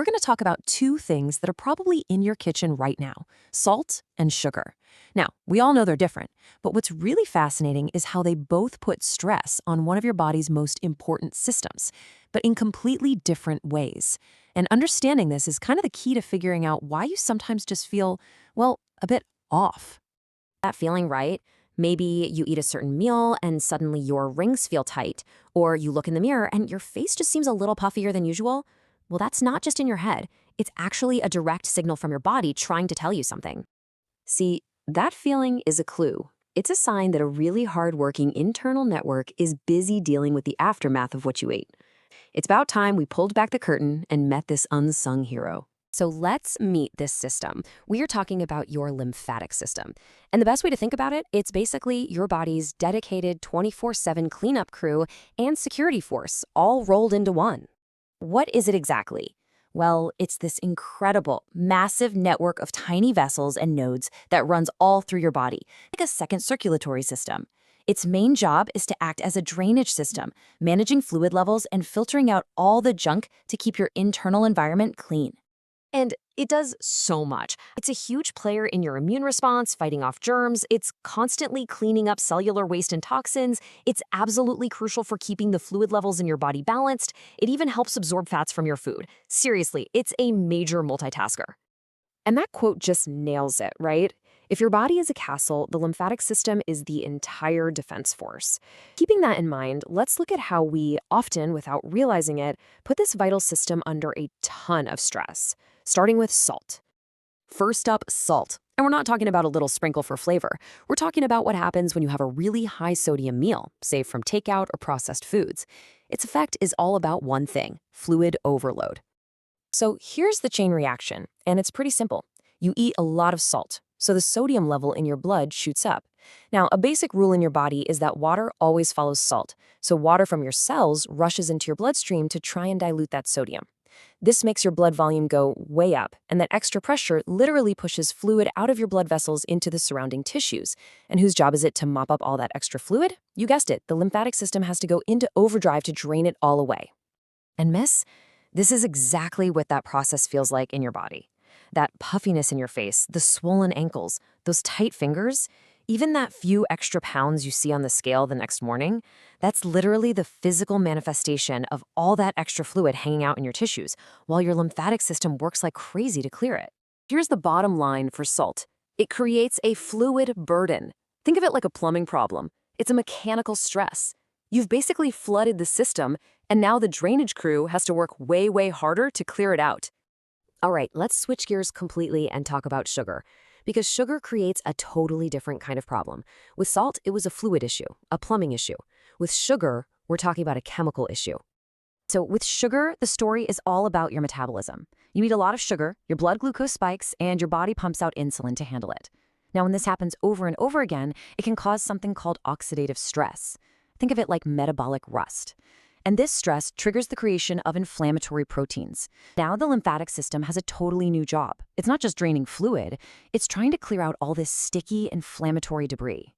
we're going to talk about two things that are probably in your kitchen right now: salt and sugar. Now, we all know they're different, but what's really fascinating is how they both put stress on one of your body's most important systems, but in completely different ways. And understanding this is kind of the key to figuring out why you sometimes just feel, well, a bit off. That feeling, right? Maybe you eat a certain meal and suddenly your rings feel tight, or you look in the mirror and your face just seems a little puffier than usual. Well, that's not just in your head. It's actually a direct signal from your body trying to tell you something. See, that feeling is a clue. It's a sign that a really hard-working internal network is busy dealing with the aftermath of what you ate. It's about time we pulled back the curtain and met this unsung hero. So let's meet this system. We are talking about your lymphatic system. And the best way to think about it, it's basically your body's dedicated 24/7 cleanup crew and security force all rolled into one. What is it exactly? Well, it's this incredible, massive network of tiny vessels and nodes that runs all through your body, like a second circulatory system. Its main job is to act as a drainage system, managing fluid levels and filtering out all the junk to keep your internal environment clean. And it does so much. It's a huge player in your immune response, fighting off germs. It's constantly cleaning up cellular waste and toxins. It's absolutely crucial for keeping the fluid levels in your body balanced. It even helps absorb fats from your food. Seriously, it's a major multitasker. And that quote just nails it, right? If your body is a castle, the lymphatic system is the entire defense force. Keeping that in mind, let's look at how we, often without realizing it, put this vital system under a ton of stress, starting with salt. First up, salt. And we're not talking about a little sprinkle for flavor. We're talking about what happens when you have a really high sodium meal, say from takeout or processed foods. Its effect is all about one thing: fluid overload. So here's the chain reaction, and it's pretty simple. You eat a lot of salt, so the sodium level in your blood shoots up. Now, a basic rule in your body is that water always follows salt, so water from your cells rushes into your bloodstream to try and dilute that sodium. This makes your blood volume go way up, and that extra pressure literally pushes fluid out of your blood vessels into the surrounding tissues. And whose job is it to mop up all that extra fluid? You guessed it, the lymphatic system has to go into overdrive to drain it all away. And miss, this is exactly what that process feels like in your body. That puffiness in your face, the swollen ankles, those tight fingers, even that few extra pounds you see on the scale the next morning, that's literally the physical manifestation of all that extra fluid hanging out in your tissues, while your lymphatic system works like crazy to clear it. Here's the bottom line for salt. It creates a fluid burden. Think of it like a plumbing problem. It's a mechanical stress. You've basically flooded the system, and now the drainage crew has to work way, way harder to clear it out. All right, let's switch gears completely and talk about sugar, because sugar creates a totally different kind of problem. With salt, it was a fluid issue, a plumbing issue. With sugar, we're talking about a chemical issue. So with sugar, the story is all about your metabolism. You eat a lot of sugar, your blood glucose spikes, and your body pumps out insulin to handle it. Now, when this happens over and over again, it can cause something called oxidative stress. Think of it like metabolic rust. And this stress triggers the creation of inflammatory proteins. Now the lymphatic system has a totally new job. It's not just draining fluid, it's trying to clear out all this sticky, inflammatory debris.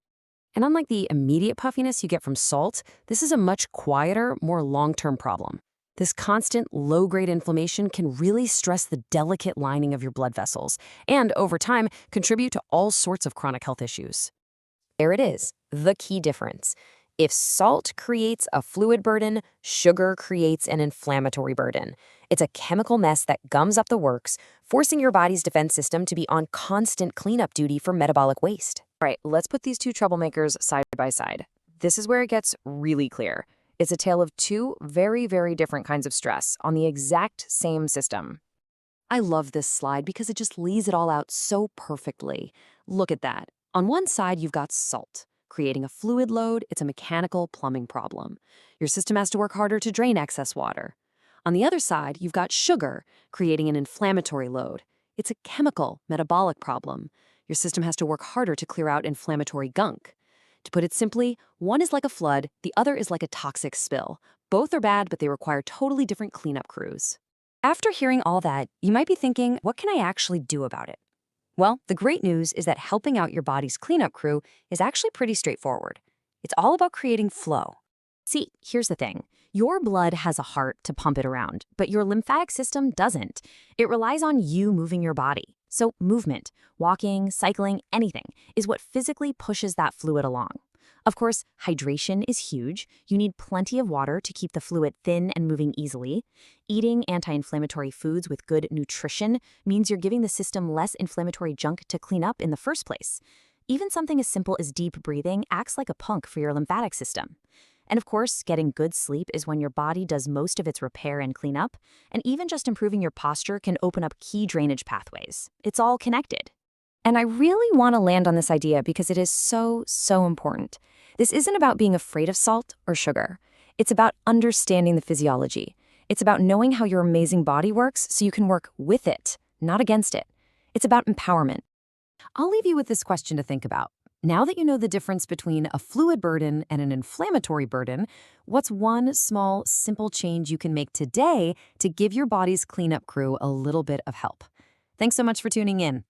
And unlike the immediate puffiness you get from salt, this is a much quieter, more long-term problem. This constant, low-grade inflammation can really stress the delicate lining of your blood vessels, and over time, contribute to all sorts of chronic health issues. There it is, the key difference. If salt creates a fluid burden, sugar creates an inflammatory burden. It's a chemical mess that gums up the works, forcing your body's defense system to be on constant cleanup duty for metabolic waste. All right, let's put these two troublemakers side by side. This is where it gets really clear. It's a tale of two very, very different kinds of stress on the exact same system. I love this slide because it just lays it all out so perfectly. Look at that. On one side, you've got salt. Creating a fluid load, it's a mechanical plumbing problem. Your system has to work harder to drain excess water. On the other side, you've got sugar, creating an inflammatory load. It's a chemical, metabolic problem. Your system has to work harder to clear out inflammatory gunk. To put it simply, one is like a flood, the other is like a toxic spill. Both are bad, but they require totally different cleanup crews. After hearing all that, you might be thinking, what can I actually do about it? Well, the great news is that helping out your body's cleanup crew is actually pretty straightforward. It's all about creating flow. See, here's the thing. Your blood has a heart to pump it around, but your lymphatic system doesn't. It relies on you moving your body. So movement, walking, cycling, anything, is what physically pushes that fluid along. Of course, hydration is huge. You need plenty of water to keep the fluid thin and moving easily. Eating anti-inflammatory foods with good nutrition means you're giving the system less inflammatory junk to clean up in the first place. Even something as simple as deep breathing acts like a pump for your lymphatic system. And of course, getting good sleep is when your body does most of its repair and cleanup, and even just improving your posture can open up key drainage pathways. It's all connected. And I really want to land on this idea because it is so, so important. This isn't about being afraid of salt or sugar. It's about understanding the physiology. It's about knowing how your amazing body works so you can work with it, not against it. It's about empowerment. I'll leave you with this question to think about. Now that you know the difference between a fluid burden and an inflammatory burden, what's one small, simple change you can make today to give your body's cleanup crew a little bit of help? Thanks so much for tuning in.